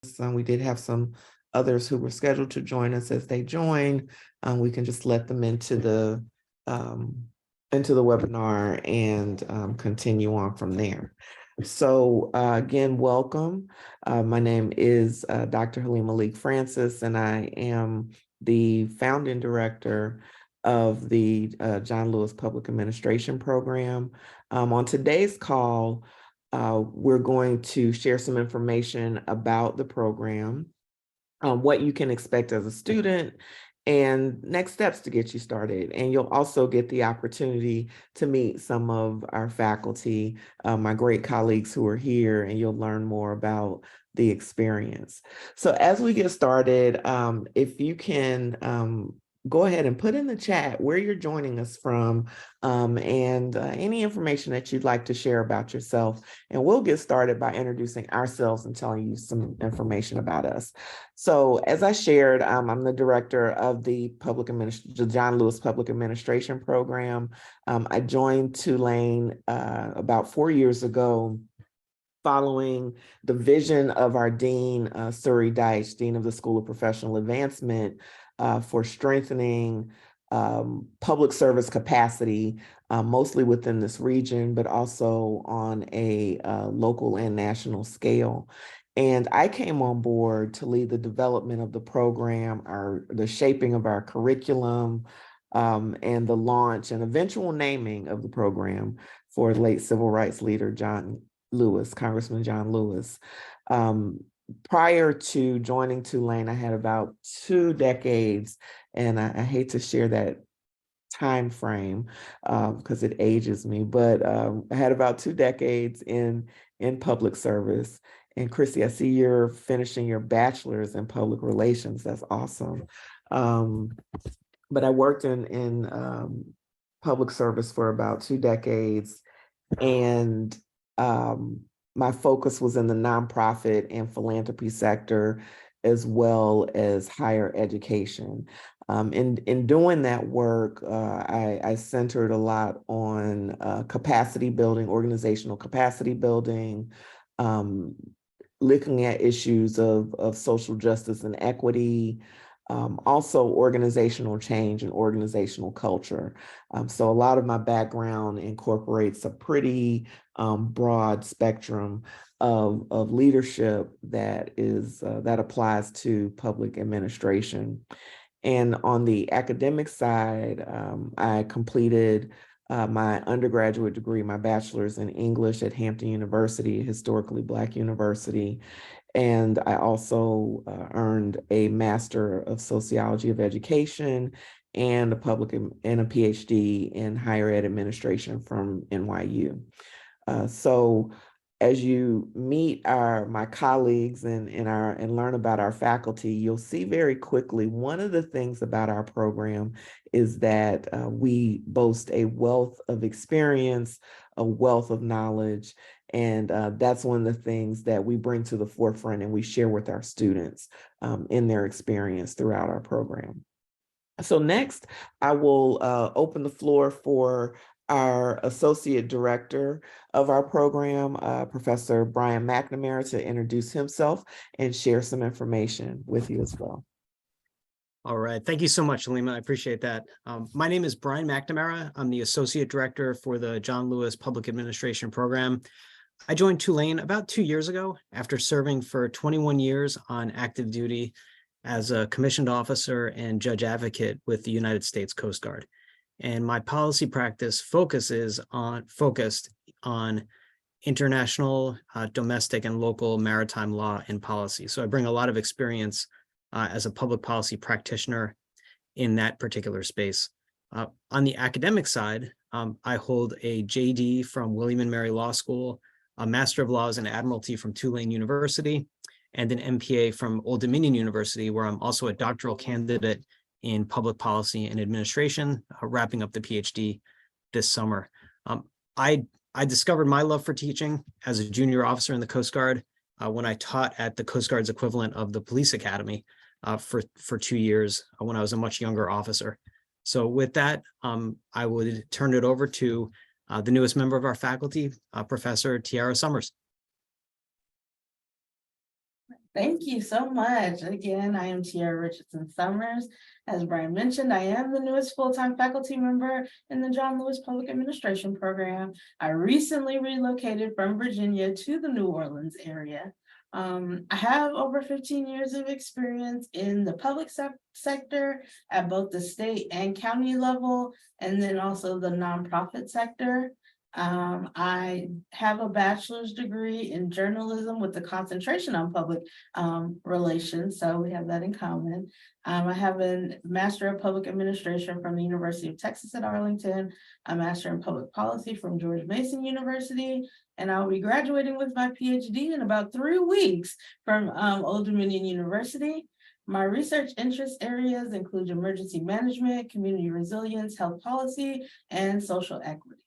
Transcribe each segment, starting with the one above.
We did have some others who were scheduled to join us. As they join, we can just let them um, into the webinar and continue on from there. So again, welcome. My name is Dr. Halima Malik Francis, and I am the founding director of the John Lewis Public Administration Program. On today's call, we're going to share some information about the program, what you can expect as a student, and next steps to get you started. And you'll also get the opportunity to meet some of our faculty, my great colleagues who are here, and you'll learn more about the experience. So as we get started, if you can go ahead and put in the chat where you're joining us from, and any information that you'd like to share about yourself. And we'll get started by introducing ourselves and telling you some information about us. So as I shared, I'm the director of the John Lewis Public Administration Program. I joined Tulane about 4 years ago, following the vision of our dean, Suri Deitch, Dean of the School of Professional Advancement, for strengthening public service capacity, mostly within this region, but also on a local and national scale. And I came on board to lead the development of the program, the shaping of our curriculum, and the launch and eventual naming of the program for late civil rights leader John Lewis, Congressman John Lewis. Prior to joining Tulane, I had about 2 decades, and I hate to share that time frame because it ages me, but I had about 2 decades in public service. And Chrissy, I see you're finishing your bachelor's in public relations. That's awesome. But I worked in public service for about 2 decades, and my focus was in the nonprofit and philanthropy sector, as well as higher education. In doing that work, I centered a lot on capacity building, organizational capacity building, looking at issues of social justice and equity, also organizational change and organizational culture. So a lot of my background incorporates a pretty broad spectrum of leadership that applies to public administration. And on the academic side, I completed my undergraduate degree, my bachelor's in English at Hampton University, historically Black university. And I also earned a Master of Sociology of Education and a PhD in higher ed administration from NYU. So as you meet my colleagues and learn about our faculty, you'll see very quickly one of the things about our program is that we boast a wealth of experience, a wealth of knowledge, and that's one of the things that we bring to the forefront and we share with our students in their experience throughout our program. So next, I will open the floor for our Associate Director of our program, Professor Brian McNamara, to introduce himself and share some information with you as well. All right. Thank you so much, Halima. I appreciate that. My name is Brian McNamara. I'm the Associate Director for the John Lewis Public Administration Program. I joined Tulane about 2 years ago after serving for 21 years on active duty as a commissioned officer and judge advocate with the United States Coast Guard. And my policy practice focused on international, domestic, and local maritime law and policy. So I bring a lot of experience as a public policy practitioner in that particular space. On the academic side, I hold a JD from William and Mary Law School, a Master of Laws in Admiralty from Tulane University, and an MPA from Old Dominion University, where I'm also a doctoral candidate in public policy and administration, wrapping up the PhD this summer. I discovered my love for teaching as a junior officer in the Coast Guard when I taught at the Coast Guard's equivalent of the Police Academy for 2 years when I was a much younger officer. So with that, I would turn it over to the newest member of our faculty, Professor Tiara Summers. Thank you so much. Again, I am Tiara Richardson Summers. As Brian mentioned, I am the newest full-time faculty member in the John Lewis Public Administration Program. I recently relocated from Virginia to the New Orleans area. I have over 15 years of experience in the public sector at both the state and county level, and then also the nonprofit sector. I have a bachelor's degree in journalism with a concentration on public relations, so we have that in common. I have a Master of Public Administration from the University of Texas at Arlington, a Master in Public Policy from George Mason University, and I'll be graduating with my PhD in about 3 weeks from Old Dominion University. My research interest areas include emergency management, community resilience, health policy, and social equity.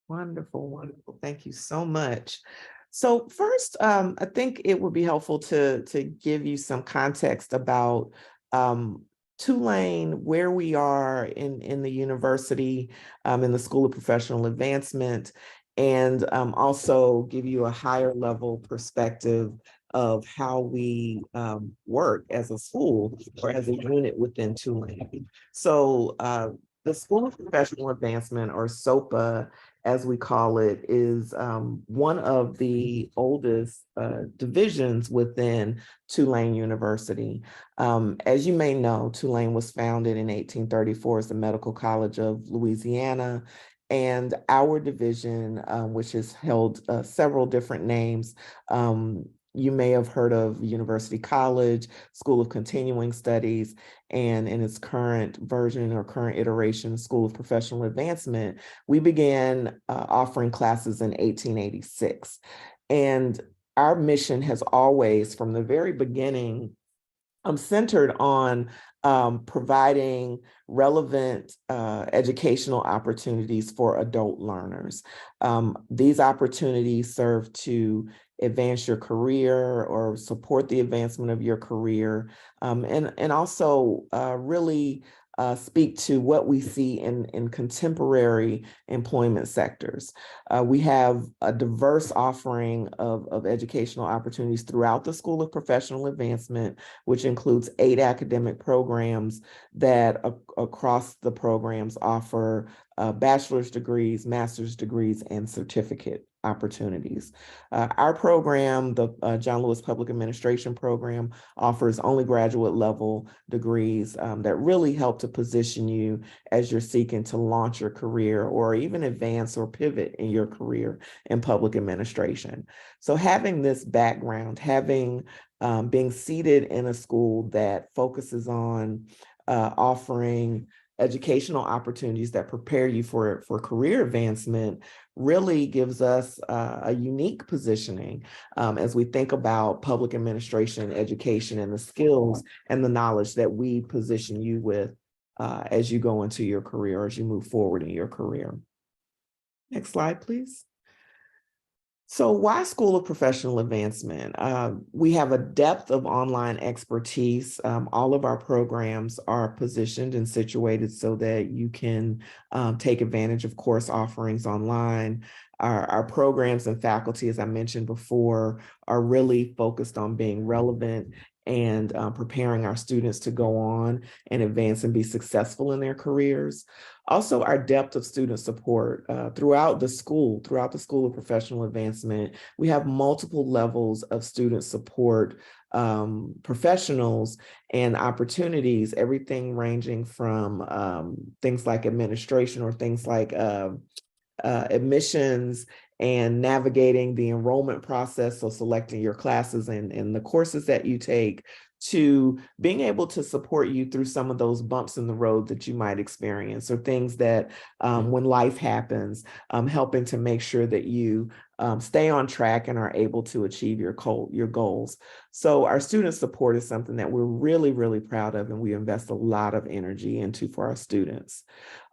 Wonderful, wonderful. Thank you so much. So first, I think it would be helpful to give you some context about Tulane, where we are in the university, in the School of Professional Advancement, and also give you a higher level perspective of how we work as a school or as a unit within Tulane. So the School of Professional Advancement, or SOPA, as we call it, is one of the oldest divisions within Tulane University. As you may know, Tulane was founded in 1834 as the Medical College of Louisiana, and our division, which has held several different names, you may have heard of University College, School of Continuing Studies, and in its current version or current iteration, School of Professional Advancement. We began offering classes in 1886. And our mission has always, from the very beginning, centered on providing relevant educational opportunities for adult learners. These opportunities serve to advance your career or support the advancement of your career, and also really speak to what we see in contemporary employment sectors. We have a diverse offering of educational opportunities throughout the School of Professional Advancement, which includes 8 academic programs that across the programs offer bachelor's degrees, master's degrees, and certificate opportunities. Our program, the John Lewis Public Administration Program, offers only graduate level degrees that really help to position you as you're seeking to launch your career or even advance or pivot in your career in public administration. So having this background, having being seated in a school that focuses on offering educational opportunities that prepare you for career advancement really gives us a unique positioning as we think about public administration, education, and the skills and the knowledge that we position you with as you go into your career, as you move forward in your career. Next slide, please. So why School of Professional Advancement? We have a depth of online expertise. All of our programs are positioned and situated so that you can take advantage of course offerings online. Our programs and faculty, as I mentioned before, are really focused on being relevant and preparing our students to go on and advance and be successful in their careers. Also, our depth of student support throughout the School of Professional Advancement. We have multiple levels of student support professionals and opportunities, everything ranging from things like administration or things like admissions and navigating the enrollment process, so selecting your classes and the courses that you take, to being able to support you through some of those bumps in the road that you might experience, or things that when life happens, helping to make sure that you stay on track and are able to achieve your goals. So our student support is something that we're really, really proud of, and we invest a lot of energy into for our students.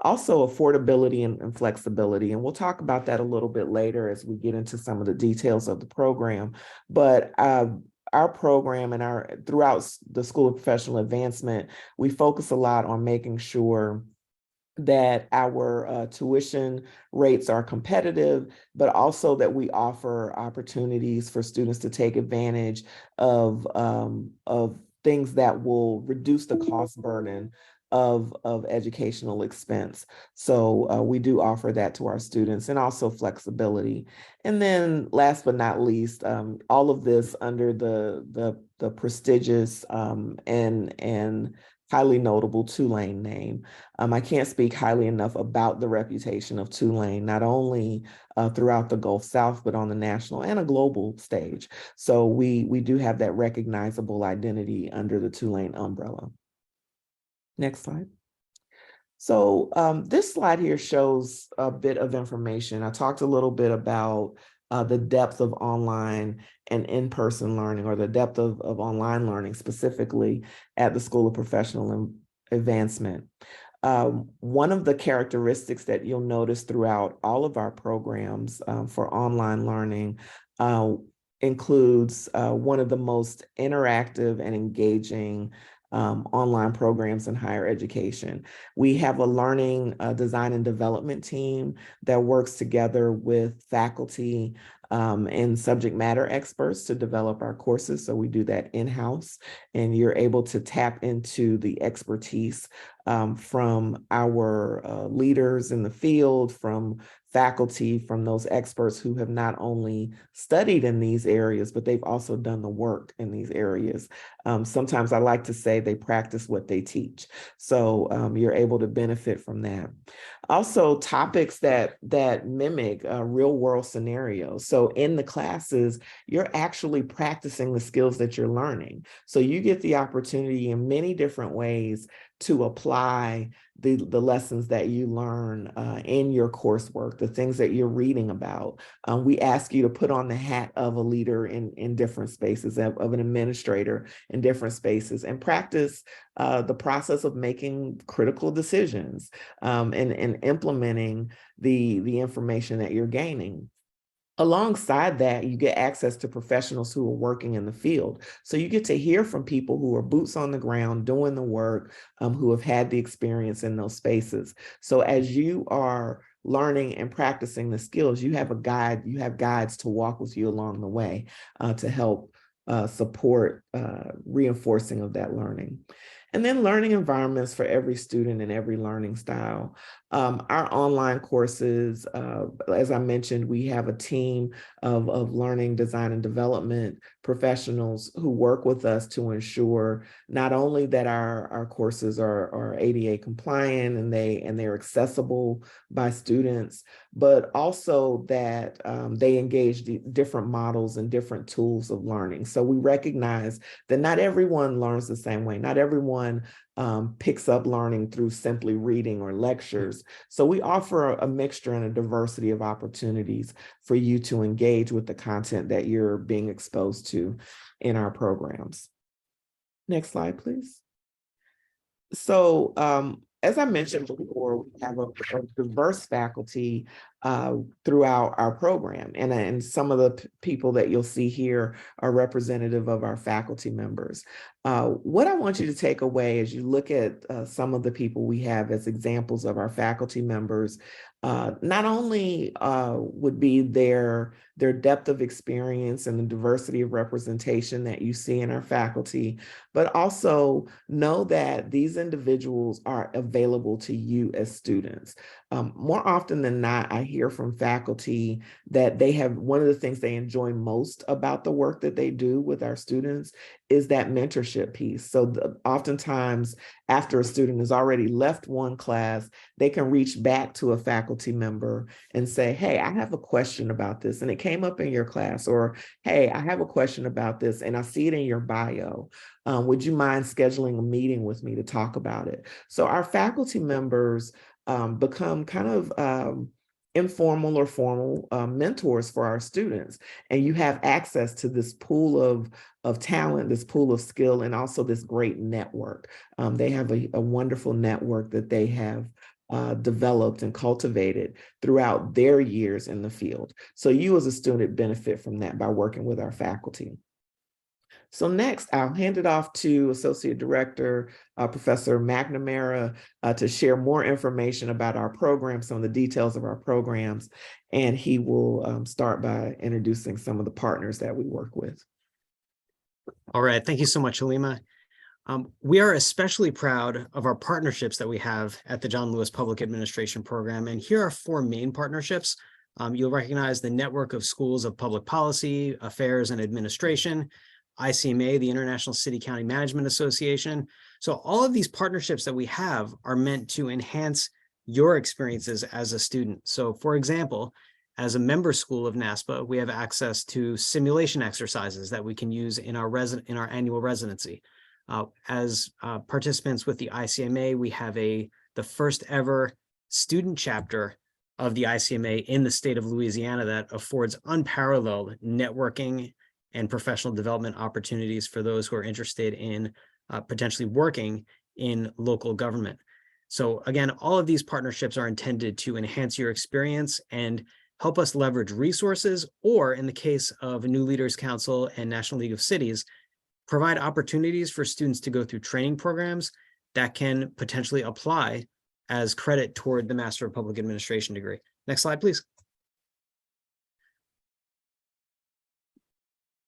Also, affordability and flexibility, and we'll talk about that a little bit later as we get into some of the details of the program. But our program and throughout the School of Professional Advancement, we focus a lot on making sure that our tuition rates are competitive, but also that we offer opportunities for students to take advantage of things that will reduce the cost burden of educational expense. So we do offer that to our students, and also flexibility. And then last but not least, all of this under the prestigious and highly notable Tulane name. I can't speak highly enough about the reputation of Tulane, not only throughout the Gulf South, but on the national and a global stage. So we do have that recognizable identity under the Tulane umbrella. Next slide. So this slide here shows a bit of information. I talked a little bit about the depth of online and in-person learning, or the depth of online learning specifically at the School of Professional Advancement. One of the characteristics that you'll notice throughout all of our programs for online learning includes one of the most interactive and engaging online programs in higher education. We have a learning design and development team that works together with faculty and subject matter experts to develop our courses. So we do that in-house, and you're able to tap into the expertise from our leaders in the field, from faculty, from those experts who have not only studied in these areas, but they've also done the work in these areas. Sometimes I like to say they practice what they teach. So you're able to benefit from that. Also, topics that mimic real world scenarios. So in the classes, you're actually practicing the skills that you're learning. So you get the opportunity in many different ways to apply the lessons that you learn in your coursework, the things that you're reading about. We ask you to put on the hat of a leader in different spaces, of an administrator in different spaces, and practice the process of making critical decisions and implementing the information that you're gaining. Alongside that, you get access to professionals who are working in the field. So you get to hear from people who are boots on the ground doing the work, who have had the experience in those spaces. So as you are learning and practicing the skills, you have a guide, you have guides to walk with you along the way to help support reinforcing of that learning. And then learning environments for every student and every learning style. Our online courses, as I mentioned, we have a team of learning design and development professionals who work with us to ensure not only that our courses are ADA compliant and they're accessible by students, but also that they engage the different models and different tools of learning. So we recognize that not everyone learns the same way. Not everyone picks up learning through simply reading or lectures. So we offer a mixture and a diversity of opportunities for you to engage with the content that you're being exposed to in our programs. Next slide, please. So as I mentioned before, we have a diverse faculty throughout our program. And some of the people that you'll see here are representative of our faculty members. What I want you to take away as you look at some of the people we have as examples of our faculty members, not only would be their depth of experience and the diversity of representation that you see in our faculty, but also know that these individuals are available to you as students. More often than not, I hear from faculty that they have, one of the things they enjoy most about the work that they do with our students is that mentorship piece. So oftentimes after a student has already left one class, they can reach back to a faculty member and say, hey, I have a question about this and it came up in your class, or hey, I have a question about this and I see it in your bio. Would you mind scheduling a meeting with me to talk about it? So our faculty members become kind of informal or formal mentors for our students. And you have access to this pool of talent, this pool of skill, and also this great network. They have a wonderful network that they have developed and cultivated throughout their years in the field. So you as a student benefit from that by working with our faculty. So next, I'll hand it off to Associate Director, Professor McNamara, to share more information about our program, some of the details of our programs, and he will start by introducing some of the partners that we work with. All right, thank you so much, Halima. We are especially proud of our partnerships that we have at the John Lewis Public Administration Program, and here are 4 main partnerships. You'll recognize the Network of Schools of Public Policy, Affairs and Administration, ICMA, the International City County Management Association. So all of these partnerships that we have are meant to enhance your experiences as a student. So for example, as a member school of NASPA, we have access to simulation exercises that we can use in our annual residency. As participants with the ICMA, we have the first ever student chapter of the ICMA in the state of Louisiana that affords unparalleled networking and professional development opportunities for those who are interested in potentially working in local government. So again, all of these partnerships are intended to enhance your experience and help us leverage resources, or in the case of New Leaders Council and National League of Cities, provide opportunities for students to go through training programs that can potentially apply as credit toward the Master of Public Administration degree. Next slide, please.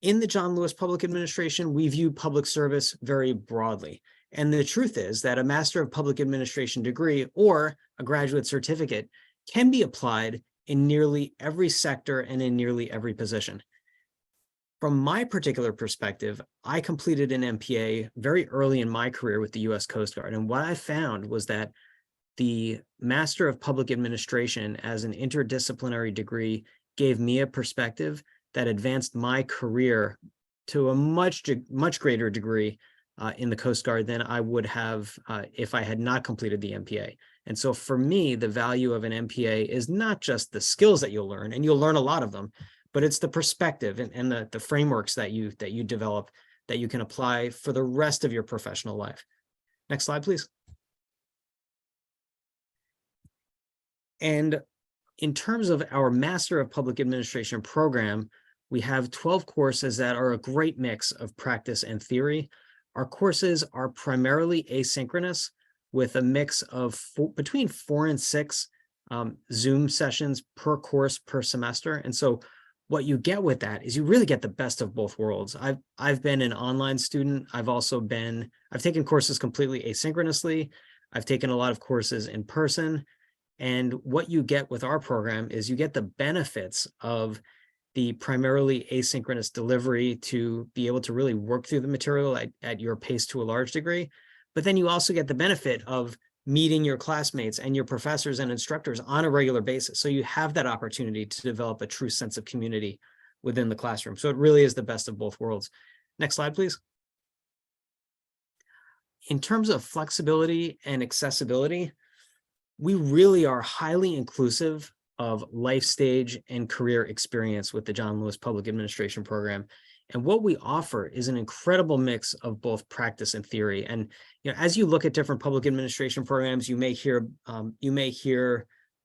In the John Lewis Public Administration, we view public service very broadly. And the truth is that a Master of Public Administration degree or a graduate certificate can be applied in nearly every sector and in nearly every position. From my particular perspective, I completed an MPA very early in my career with the U.S. Coast Guard. And what I found was that the Master of Public Administration as an interdisciplinary degree gave me a perspective that advanced my career to a much greater degree in the Coast Guard than I would have if I had not completed the MPA. And so for me, the value of an MPA is not just the skills that you'll learn, and you'll learn a lot of them, but it's the perspective and the frameworks that you develop that you can apply for the rest of your professional life. Next slide, please. And in terms of our Master of Public Administration program, we have 12 courses that are a great mix of practice and theory. Our courses are primarily asynchronous with a mix of between 4 and 6 Zoom sessions per course per semester. And so what you get with that is you really get the best of both worlds. I've been an online student. I've taken courses completely asynchronously. I've taken a lot of courses in person. And what you get with our program is you get the benefits of the primarily asynchronous delivery to be able to really work through the material at your pace to a large degree. But then you also get the benefit of meeting your classmates and your professors and instructors on a regular basis. So you have that opportunity to develop a true sense of community within the classroom. So it really is the best of both worlds. Next slide, please. In terms of flexibility and accessibility, we really are highly inclusive of life stage and career experience with the John Lewis Public Administration program. And what we offer is an incredible mix of both practice and theory. And as you look at different public administration programs, you may hear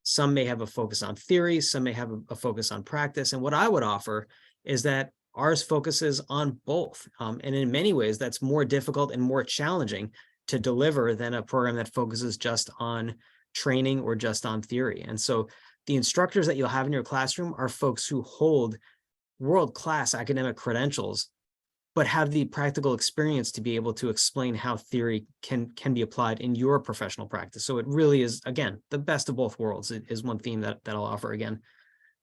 some may have a focus on theory, some may have a focus on practice. And what I would offer is that ours focuses on both. And in many ways, that's more difficult and more challenging to deliver than a program that focuses just on training or just on theory. And so the instructors that you'll have in your classroom are folks who hold world-class academic credentials, but have the practical experience to be able to explain how theory can be applied in your professional practice. So it really is, again, the best of both worlds. It is one theme that I'll offer again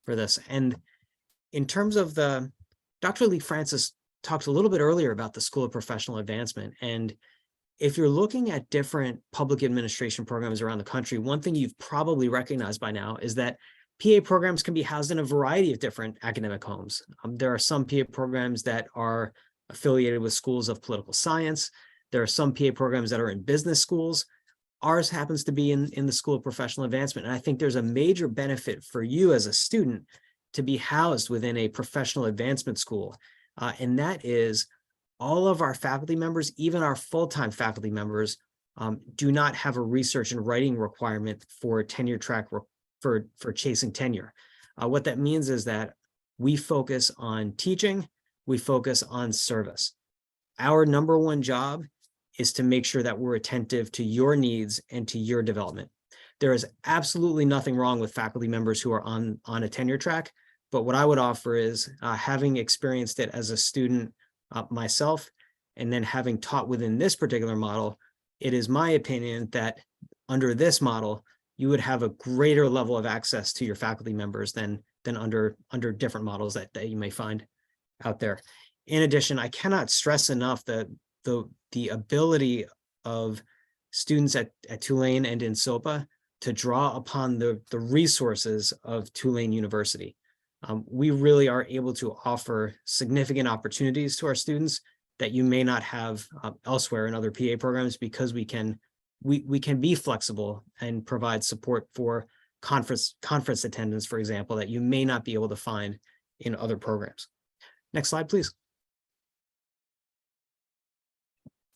for this. And in terms of Dr. Lee Francis talked a little bit earlier about the School of Professional Advancement. And if you're looking at different public administration programs around the country, one thing you've probably recognized by now is that PA programs can be housed in a variety of different academic homes. There are some PA programs that are affiliated with schools of political science. There are some PA programs that are in business schools. Ours happens to be in the School of Professional Advancement. And I think there's a major benefit for you as a student to be housed within a professional advancement school. And that is all of our faculty members, even our full-time faculty members, do not have a research and writing requirement for a tenure track for chasing tenure. What that means is that we focus on teaching, we focus on service. Our number one job is to make sure that we're attentive to your needs and to your development. There is absolutely nothing wrong with faculty members who are on a tenure track, but what I would offer is having experienced it as a student myself, and then having taught within this particular model, it is my opinion that under this model, you would have a greater level of access to your faculty members than under different models that you may find out there. In addition, I cannot stress enough that the ability of students at Tulane and in SOPA to draw upon the resources of Tulane University. We really are able to offer significant opportunities to our students that you may not have elsewhere in other PA programs, because we can be flexible and provide support for conference attendance, for example, that you may not be able to find in other programs. Next slide, please.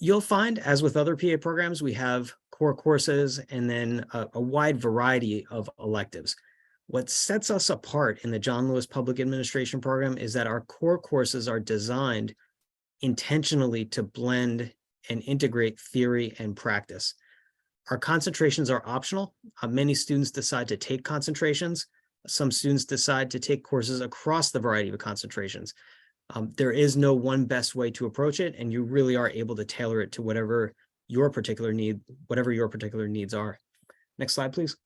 You'll find, as with other PA programs, we have core courses and then a wide variety of electives. What sets us apart in the John Lewis Public Administration program is that our core courses are designed intentionally to blend and integrate theory and practice. Our concentrations are optional. Many students decide to take concentrations. Some students decide to take courses across the variety of concentrations. There is no one best way to approach it, and you really are able to tailor it to whatever your particular needs are. Next slide, please.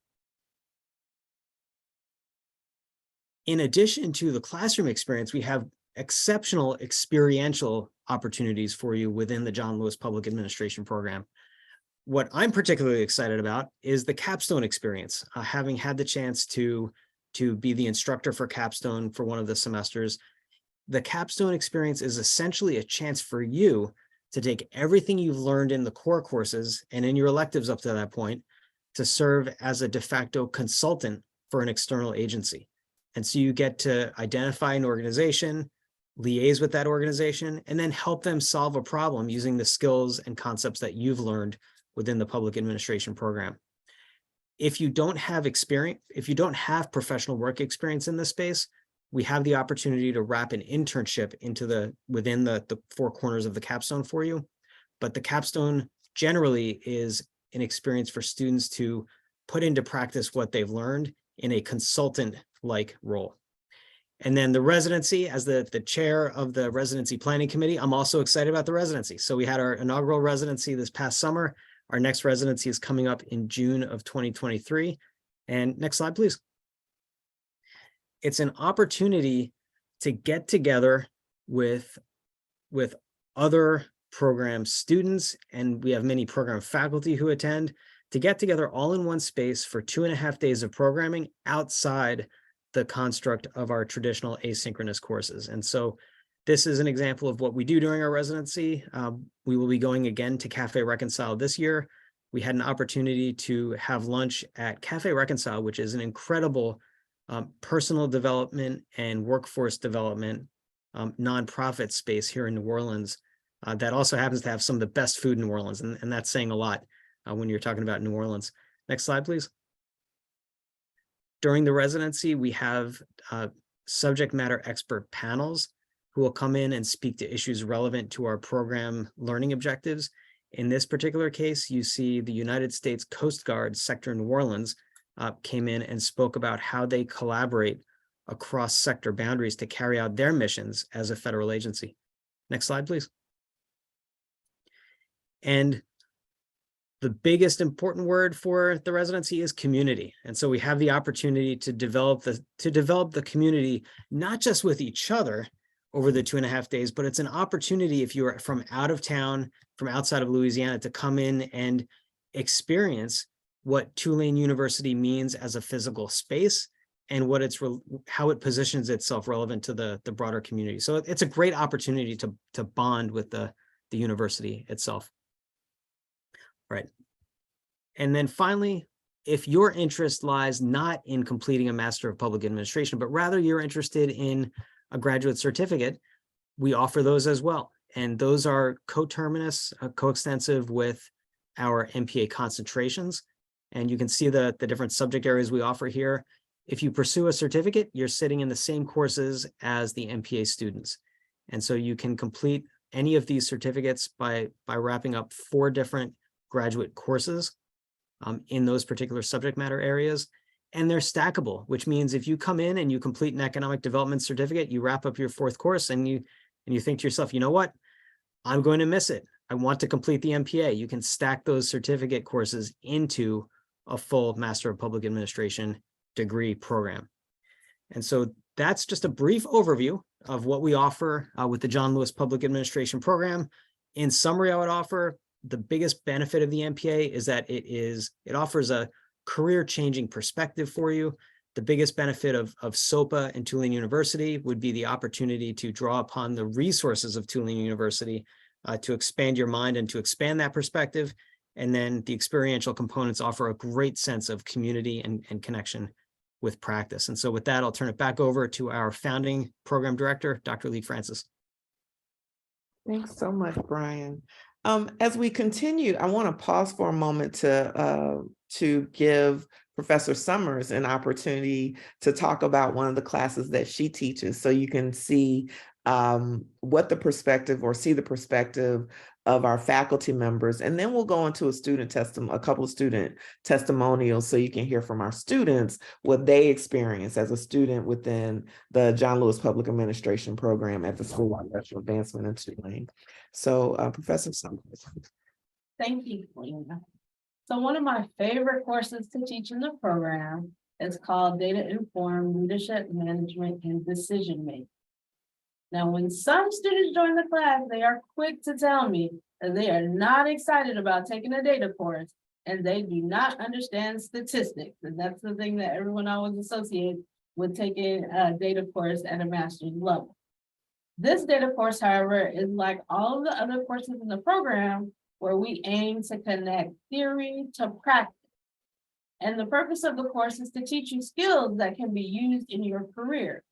In addition to the classroom experience, we have exceptional experiential opportunities for you within the John Lewis Public Administration program. What I'm particularly excited about is the capstone experience. Having had the chance to be the instructor for capstone for one of the semesters, the capstone experience is essentially a chance for you to take everything you've learned in the core courses and in your electives up to that point to serve as a de facto consultant for an external agency. And so you get to identify an organization, liaise with that organization, and then help them solve a problem using the skills and concepts that you've learned within the public administration program. If you don't have experience, if you don't have professional work experience in this space, we have the opportunity to wrap an internship into within the four corners of the capstone for you. But the capstone generally is an experience for students to put into practice what they've learned in a consultant-like role. And then the residency, as the chair of the residency planning committee, I'm also excited about the residency. So we had our inaugural residency this past summer. Our next residency is coming up in June of 2023. And next slide, please. It's an opportunity to get together with other program students, and we have many program faculty who attend, to get together all in one space for 2.5 days of programming outside the construct of our traditional asynchronous courses. And so this is an example of what we do during our residency. We will be going again to Cafe Reconcile this year. We had an opportunity to have lunch at Cafe Reconcile, which is an incredible personal development and workforce development nonprofit space here in New Orleans that also happens to have some of the best food in New Orleans. And that's saying a lot when you're talking about New Orleans. Next slide, please. During the residency, we have subject matter expert panels who will come in and speak to issues relevant to our program learning objectives. In this particular case, you see the United States Coast Guard sector New Orleans came in and spoke about how they collaborate across sector boundaries to carry out their missions as a federal agency. Next slide, please. And the biggest important word for the residency is community. And so we have the opportunity to develop the community, not just with each other over the 2.5 days, but it's an opportunity if you're from out of town, from outside of Louisiana, to come in and experience what Tulane University means as a physical space and what how it positions itself relevant to the broader community. So it's a great opportunity to bond with the university itself. Right. And then finally, if your interest lies not in completing a Master of Public Administration, but rather you're interested in a graduate certificate, we offer those as well. And those are coterminous, coextensive with our MPA concentrations. And you can see the different subject areas we offer here. If you pursue a certificate, you're sitting in the same courses as the MPA students. And so you can complete any of these certificates by wrapping up 4 different graduate courses in those particular subject matter areas. And they're stackable, which means if you come in and you complete an economic development certificate, you wrap up your 4th course and you think to yourself, you know what, I'm going to miss it. I want to complete the MPA. You can stack those certificate courses into a full Master of Public Administration degree program. And so that's just a brief overview of what we offer with the John Lewis Public Administration program. In summary, I would offer the biggest benefit of the MPA is that it offers a career-changing perspective for you. The biggest benefit of SOPA and Tulane University would be the opportunity to draw upon the resources of Tulane University to expand your mind and to expand that perspective. And then the experiential components offer a great sense of community and connection with practice. And so with that, I'll turn it back over to our founding program director, Dr. Lee Francis. Thanks so much, Brian. As we continue, I want to pause for a moment to give Professor Summers an opportunity to talk about one of the classes that she teaches, so you can see what the perspective or see the perspective of our faculty members. And then we'll go into a couple of student testimonials so you can hear from our students what they experience as a student within the John Lewis Public Administration program at the School of Professional Advancement in Tulane. So Professor Summers. Thank you, Lena. So one of my favorite courses to teach in the program is called Data Informed Leadership Management and Decision Making. Now, when some students join the class, they are quick to tell me that they are not excited about taking a data course and they do not understand statistics. And that's the thing that everyone always associates with taking a data course at a master's level. This data course, however, is like all of the other courses in the program where we aim to connect theory to practice. And the purpose of the course is to teach you skills that can be used in your career.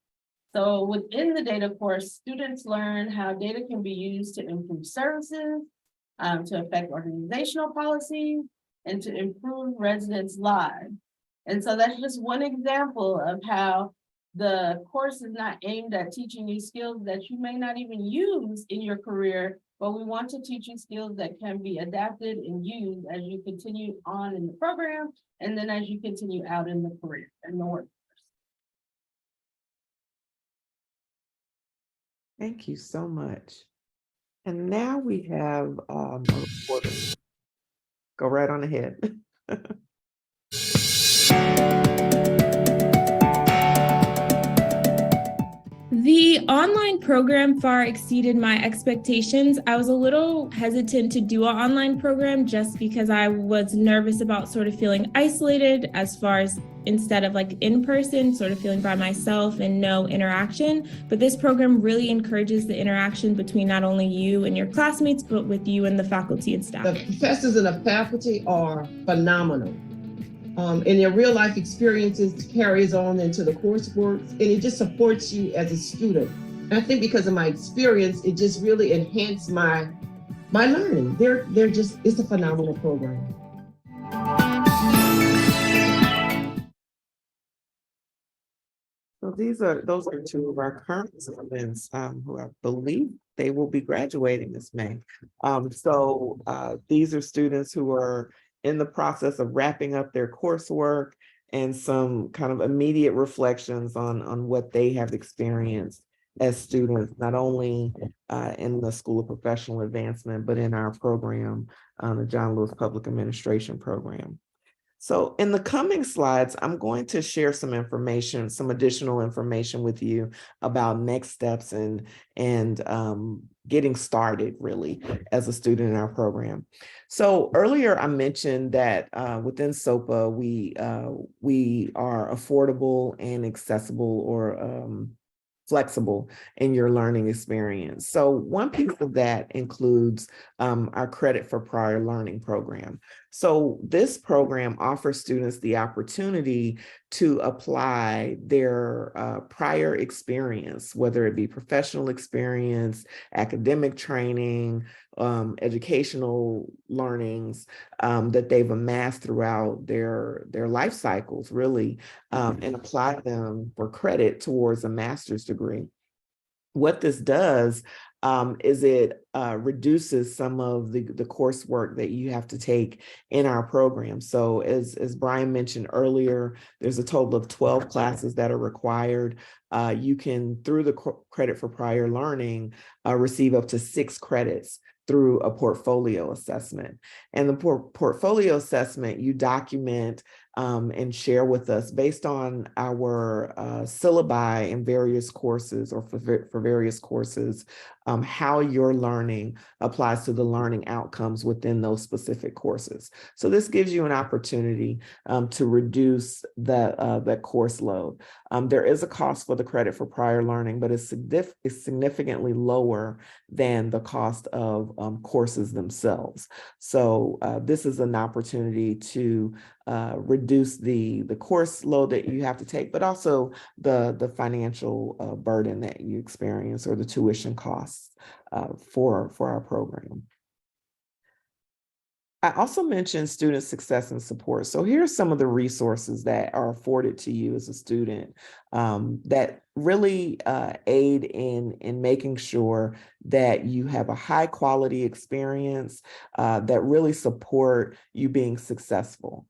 So within the data course, students learn how data can be used to improve services, to affect organizational policies, and to improve residents' lives. And so that's just one example of how the course is not aimed at teaching you skills that you may not even use in your career, but we want to teach you skills that can be adapted and used as you continue on in the program, and then as you continue out in the career and the work. Thank you so much. And now we have a reporter. Go right on ahead. The online program far exceeded my expectations. I was a little hesitant to do an online program just because I was nervous about sort of feeling isolated as far as instead of like in person, sort of feeling by myself and no interaction. But this program really encourages the interaction between not only you and your classmates, but with you and the faculty and staff. The professors and the faculty are phenomenal. And their real life experiences carries on into the coursework, and it just supports you as a student. And I think because of my experience, it just really enhanced my learning. It's a phenomenal program. So those are two of our current students who I believe they will be graduating this May. These are students who are in the process of wrapping up their coursework and some kind of immediate reflections on what they have experienced as students, not only in the School of Professional Advancement, but in our program, the John Lewis Public Administration program. So in the coming slides, I'm going to share some information, some additional information with you about next steps and getting started really as a student in our program. So earlier I mentioned that within SOPA, we are affordable and accessible or flexible in your learning experience. So one piece of that includes our credit for prior learning program. So this program offers students the opportunity to apply their prior experience, whether it be professional experience, academic training, educational learnings that they've amassed throughout their life cycles, really, and apply them for credit towards a master's degree. What this does is it reduces some of the coursework that you have to take in our program. So as Brian mentioned earlier, there's a total of 12 classes that are required. You can, through the credit for prior learning, receive up to 6 credits through a portfolio assessment. And the portfolio assessment, you document and share with us based on our syllabi in various courses, or for various courses, how your learning applies to the learning outcomes within those specific courses. So this gives you an opportunity to reduce that course load. There is a cost for the credit for prior learning, but it's significantly lower than the cost of courses themselves. So this is an opportunity to reduce the course load that you have to take, but also the financial burden that you experience, or the tuition costs for our program. I also mentioned student success and support. So here's some of the resources that are afforded to you as a student that really aid in making sure that you have a high quality experience that really support you being successful.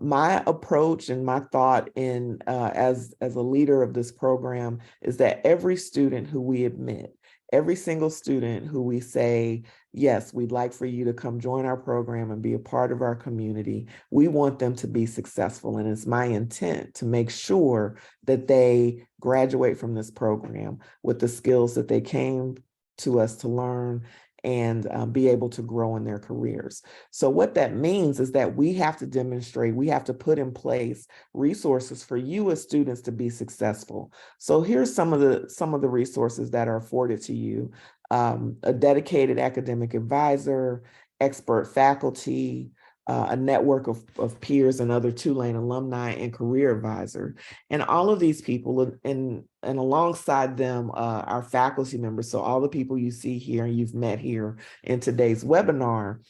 My approach and my thought in as a leader of this program is that every student who we admit, every single student who we say, yes, we'd like for you to come join our program and be a part of our community, we want them to be successful. And it's my intent to make sure that they graduate from this program with the skills that they came to us to learn, and be able to grow in their careers. So what that means is that we have to demonstrate, we have to put in place resources for you as students to be successful. So here's some of the resources that are afforded to you. A dedicated academic advisor, expert faculty, a network of peers and other Tulane alumni, and career advisor. And all of these people, and alongside them, our faculty members, so all the people you see here and you've met here in today's webinar,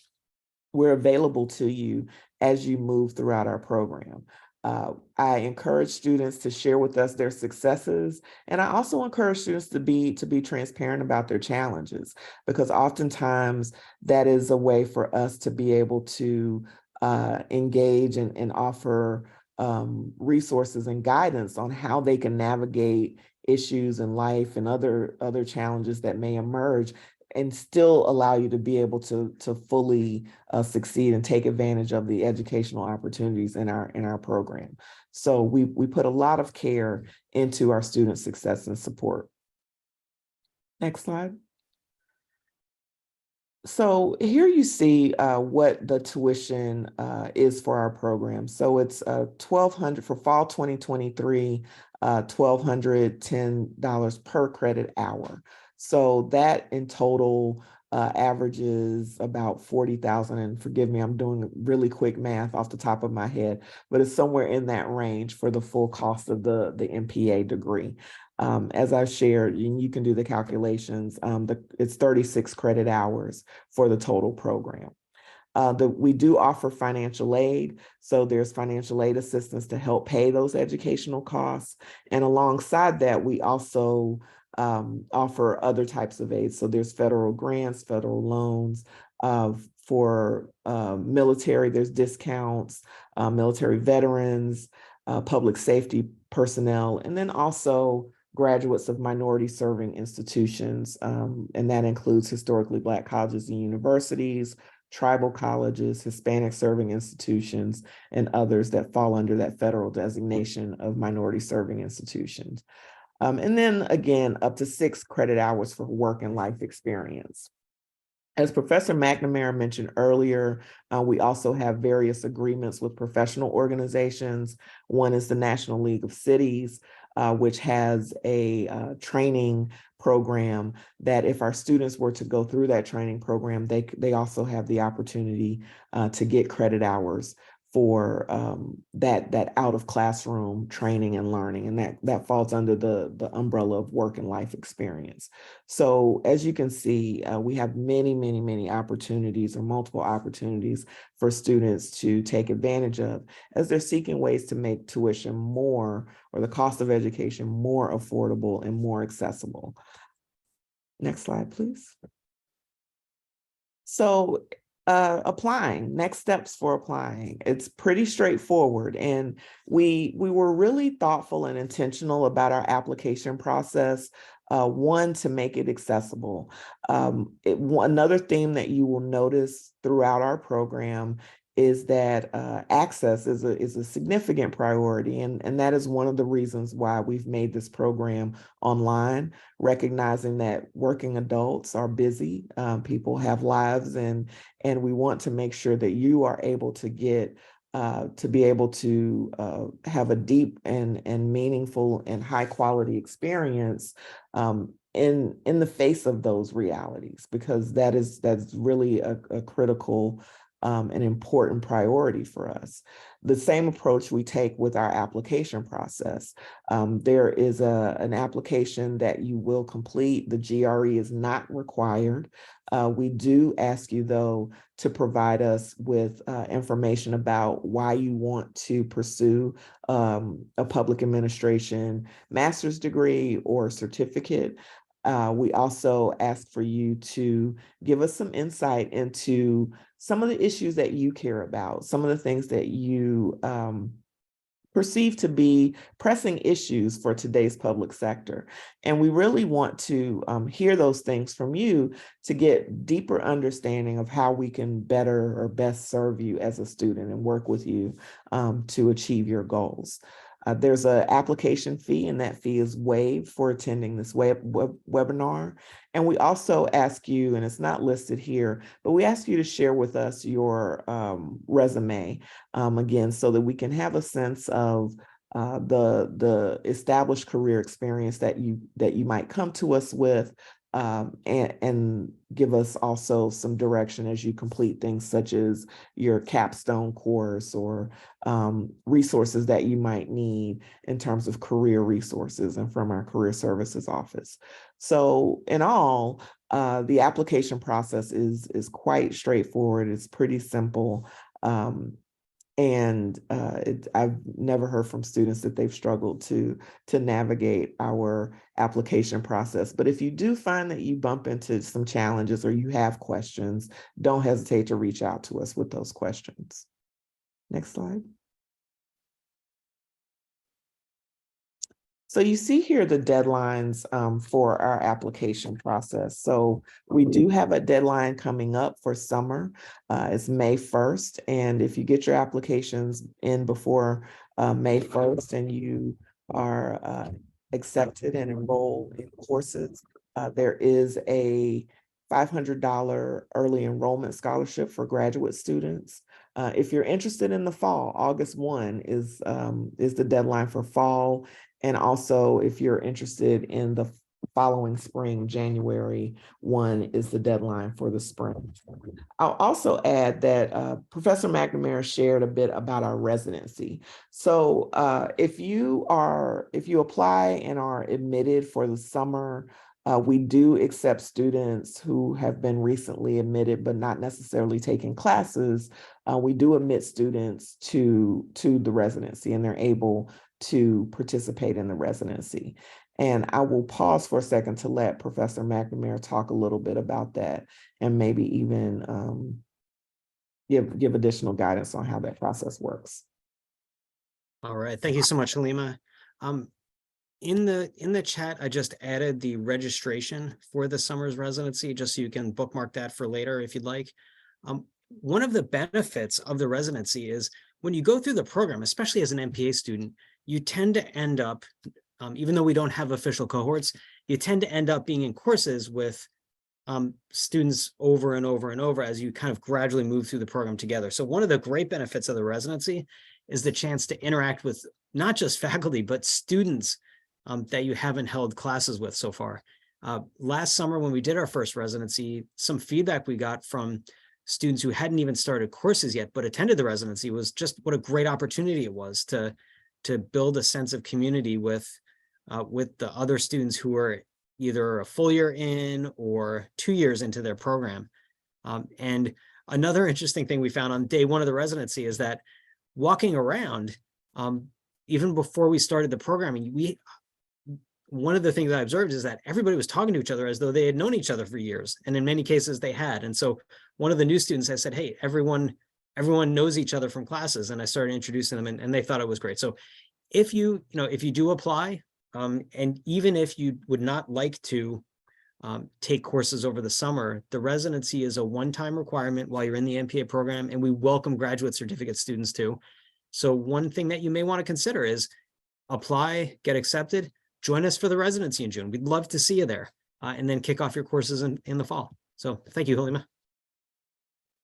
we're available to you as you move throughout our program. I encourage students to share with us their successes, and I also encourage students to be transparent about their challenges, because oftentimes that is a way for us to be able to engage and offer resources and guidance on how they can navigate issues in life and other challenges that may emerge, and still allow you to be able to fully succeed and take advantage of the educational opportunities in our program. So we put a lot of care into our student success and support. Next slide. So here you see what the tuition is for our program. So it's $1,200 for fall 2023, $1,210 per credit hour. So that in total averages about 40,000, and forgive me, I'm doing really quick math off the top of my head, but it's somewhere in that range for the full cost of the MPA degree. As I've shared, and you can do the calculations, it's 36 credit hours for the total program. We do offer financial aid. So there's financial aid assistance to help pay those educational costs. And alongside that, we also offer other types of aid. So there's federal grants, federal loans. For military, there's discounts, military veterans, public safety personnel, and then also graduates of minority serving institutions. And that includes historically Black colleges and universities, tribal colleges, Hispanic serving institutions, and others that fall under that federal designation of minority serving institutions. And then again, up to 6 credit hours for work and life experience. As Professor McNamara mentioned earlier, we also have various agreements with professional organizations. One is the National League of Cities, which has a training program that if our students were to go through that training program, they also have the opportunity to get credit hours for that out of classroom training and learning, and that falls under the umbrella of work and life experience. So as you can see, we have many opportunities, or multiple opportunities for students to take advantage of as they're seeking ways to make tuition more, or the cost of education more affordable and more accessible. Next slide, please. So applying, next steps for applying, it's pretty straightforward. And we were really thoughtful and intentional about our application process. One, to make it accessible. Another theme that you will notice throughout our program is that access is a significant priority. And that is one of the reasons why we've made this program online, recognizing that working adults are busy, people have lives, and we want to make sure that you are able to get to be able to have a deep and meaningful and high quality experience in the face of those realities, because that's really a critical an important priority for us. The same approach we take with our application process. There is an application that you will complete. The GRE is not required. We do ask you, though, to provide us with information about why you want to pursue a public administration master's degree or certificate. We also ask for you to give us some insight into some of the issues that you care about, some of the things that you perceive to be pressing issues for today's public sector. And we really want to hear those things from you to get deeper understanding of how we can better or best serve you as a student and work with you to achieve your goals. There's an application fee, and that fee is waived for attending this webinar. And we also ask you, and it's not listed here, but we ask you to share with us your resume, again, so that we can have a sense of the established career experience that you might come to us with, and give us also some direction as you complete things such as your capstone course or resources that you might need in terms of career resources and from our career services office. So in all, the application process is quite straightforward. It's pretty simple. And I've never heard from students that they've struggled to navigate our application process. But if you do find that you bump into some challenges or you have questions, don't hesitate to reach out to us with those questions. Next slide. So you see here the deadlines for our application process. So we do have a deadline coming up for summer. It's May 1st. And if you get your applications in before May 1st and you are accepted and enrolled in courses, there is a $500 early enrollment scholarship for graduate students. If you're interested in the fall, August 1 is the deadline for fall. And also, if you're interested in the following spring, January 1 is the deadline for the spring. I'll also add that Professor McNamara shared a bit about our residency. So if you apply and are admitted for the summer, we do accept students who have been recently admitted, but not necessarily taking classes. We do admit students to the residency, and they're able to participate in the residency. And I will pause for a second to let Professor McNamara talk a little bit about that and maybe even give additional guidance on how that process works. All right, thank you so much, Halima. In the chat, I just added the registration for the summer's residency, just so you can bookmark that for later if you'd like. One of the benefits of the residency is when you go through the program, especially as an MPA student, you tend to end up, even though we don't have official cohorts, you tend to end up being in courses with students over and over and over as you kind of gradually move through the program together. So one of the great benefits of the residency is the chance to interact with not just faculty, but students that you haven't held classes with so far. Last summer, when we did our first residency, some feedback we got from students who hadn't even started courses yet, but attended the residency was just what a great opportunity it was to build a sense of community with the other students who are either a full year in or 2 years into their program. And another interesting thing we found on day one of the residency is that walking around, even before we started the programming, one of the things I observed is that everybody was talking to each other as though they had known each other for years. And in many cases they had. And so one of the new students has said, hey, everyone knows each other from classes. And I started introducing them and they thought it was great. So if you do apply, and even if you would not like to take courses over the summer, the residency is a one-time requirement while you're in the MPA program, and we welcome graduate certificate students too. So one thing that you may want to consider is apply, get accepted, join us for the residency in June. We'd love to see you there, and then kick off your courses in the fall. So thank you, Halima.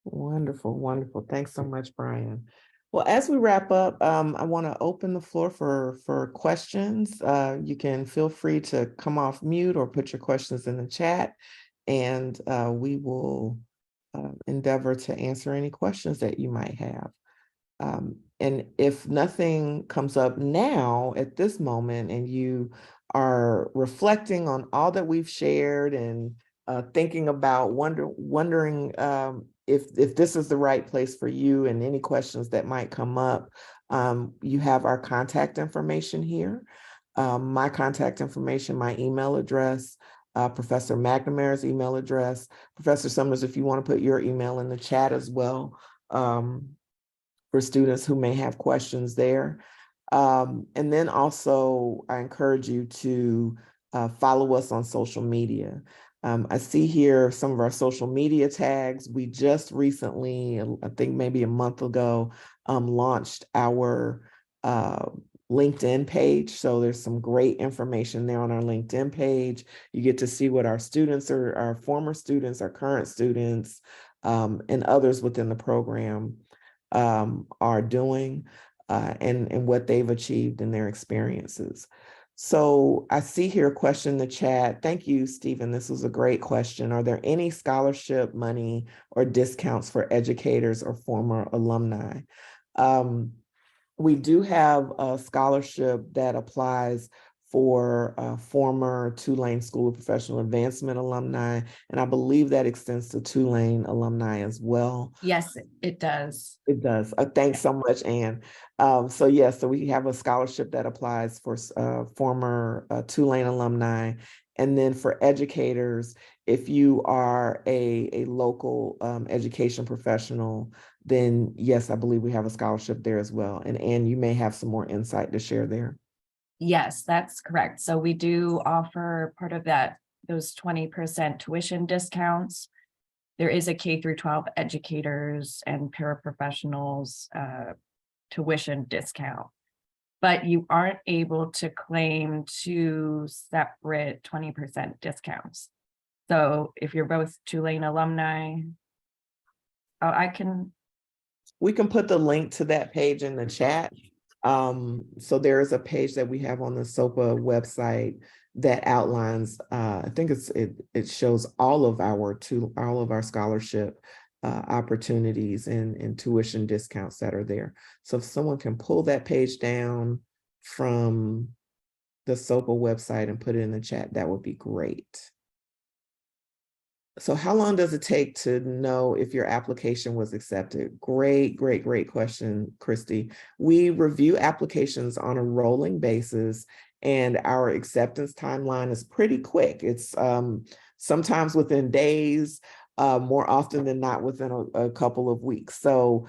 Wonderful, wonderful. Thanks so much, Brian. Well, as we wrap up, I want to open the floor for questions. You can feel free to come off mute or put your questions in the chat, and we will endeavor to answer any questions that you might have. And if nothing comes up now at this moment and you are reflecting on all that we've shared and thinking about wondering if this is the right place for you and any questions that might come up, you have our contact information here. My contact information, my email address, Professor McNamara's email address. Professor Summers, if you want to put your email in the chat as well, for students who may have questions there. And then also, I encourage you to follow us on social media. I see here some of our social media tags. We just recently, I think maybe a month ago, launched our LinkedIn page. So there's some great information there on our LinkedIn page. You get to see what our students are, our former students, our current students, and others within the program are doing and what they've achieved in their experiences. So I see here a question in the chat. Thank you, Stephen. This was a great question. Are there any scholarship money or discounts for educators or former alumni? We do have a scholarship that applies for former Tulane School of Professional Advancement alumni, and I believe that extends to Tulane alumni as well. Yes, it does. It does. Thanks so much, Anne. So yes, so we have a scholarship that applies for former Tulane alumni. And then for educators, if you are a local education professional, then yes, I believe we have a scholarship there as well. And Anne, you may have some more insight to share there. Yes, that's correct. So we do offer part of that, those 20% tuition discounts. There is a K through 12 educators and paraprofessionals tuition discount, but you aren't able to claim two separate 20% discounts. So if you're both Tulane alumni, we can put the link to that page in the chat. So there is a page that we have on the SOPA website that outlines, I think it shows all of our scholarship opportunities and tuition discounts that are there. So if someone can pull that page down from the SOPA website and put it in the chat, that would be great. So how long does it take to know if your application was accepted? Great question, Christy. We review applications on a rolling basis, and our acceptance timeline is pretty quick. It's sometimes within days, more often than not within a couple of weeks. So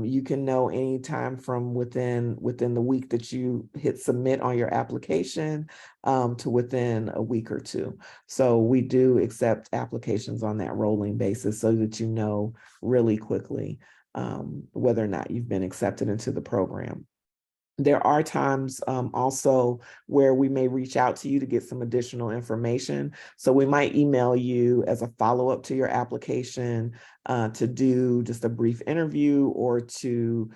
you can know anytime from within the week that you hit submit on your application to within a week or two. So we do accept applications on that rolling basis so that you know really quickly whether or not you've been accepted into the program. There are times also where we may reach out to you to get some additional information. So we might email you as a follow-up to your application to do just a brief interview or to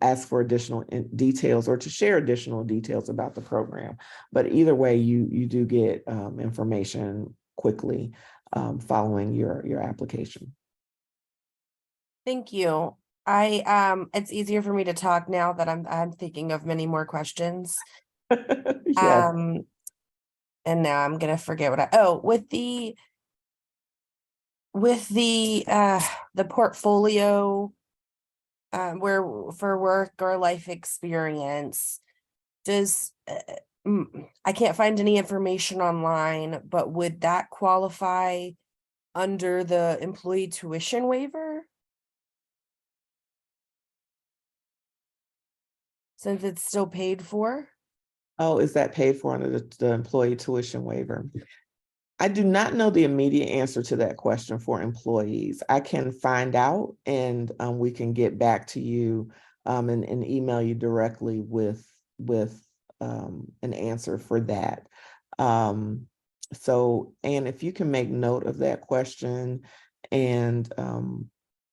ask for additional details or to share additional details about the program. But either way, you do get information quickly following your application. Thank you. It's easier for me to talk now that I'm thinking of many more questions. Yes. And now I'm gonna forget with the portfolio where for work or life experience, does I can't find any information online, but would that qualify under the employee tuition waiver? Since it's still paid for? Oh, is that paid for under the employee tuition waiver? I do not know the immediate answer to that question for employees. I can find out and we can get back to you and email you directly with an answer for that. So, and if you can make note of that question and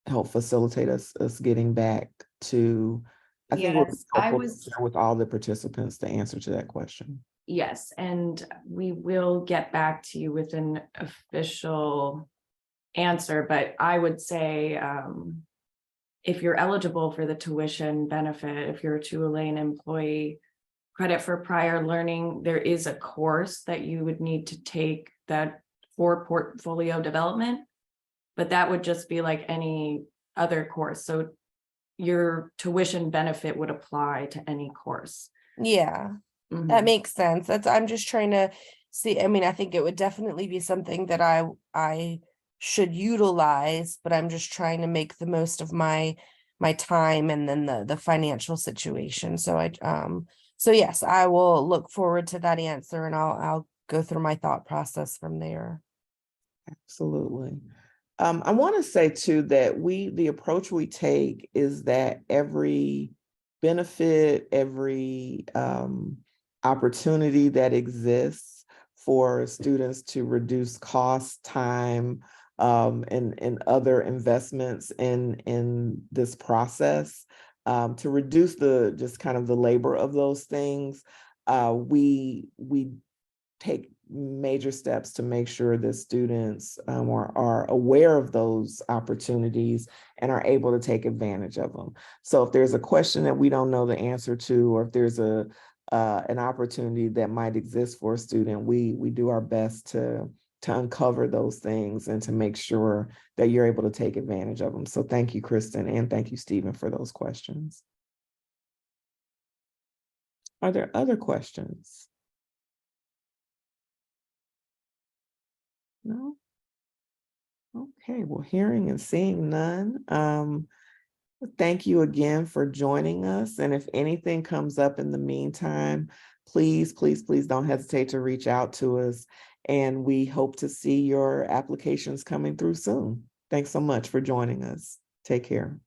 help facilitate us getting back to, I think it would be Yes, I helpful to was, share with all the participants the answer to that question. yes, and we will get back to you with an official answer, but I would say, if you're eligible for the tuition benefit, if you're a Tulane employee, credit for prior learning, there is a course that you would need to take that for portfolio development, but that would just be like any other course. So your tuition benefit would apply to any course. Yeah. That Mhm. makes sense. I'm just trying to see, I mean, I think it would definitely be something that I should utilize, but I'm just trying to make the most of my time and then the financial situation. So yes, I will look forward to that answer and I'll go through my thought process from there. Absolutely. I want to say too that the approach we take is that every benefit, every opportunity that exists for students to reduce cost, time, and other investments in this process, to reduce just kind of the labor of those things, we take major steps to make sure that students are aware of those opportunities and are able to take advantage of them. So if there's a question that we don't know the answer to, or if there's an opportunity that might exist for a student, we do our best to uncover those things and to make sure that you're able to take advantage of them. So thank you, Kristen, and thank you, Stephen, for those questions. Are there other questions? No? Okay, well, hearing and seeing none, thank you again for joining us. And if anything comes up in the meantime, please, please, please don't hesitate to reach out to us. And we hope to see your applications coming through soon. Thanks so much for joining us. Take care.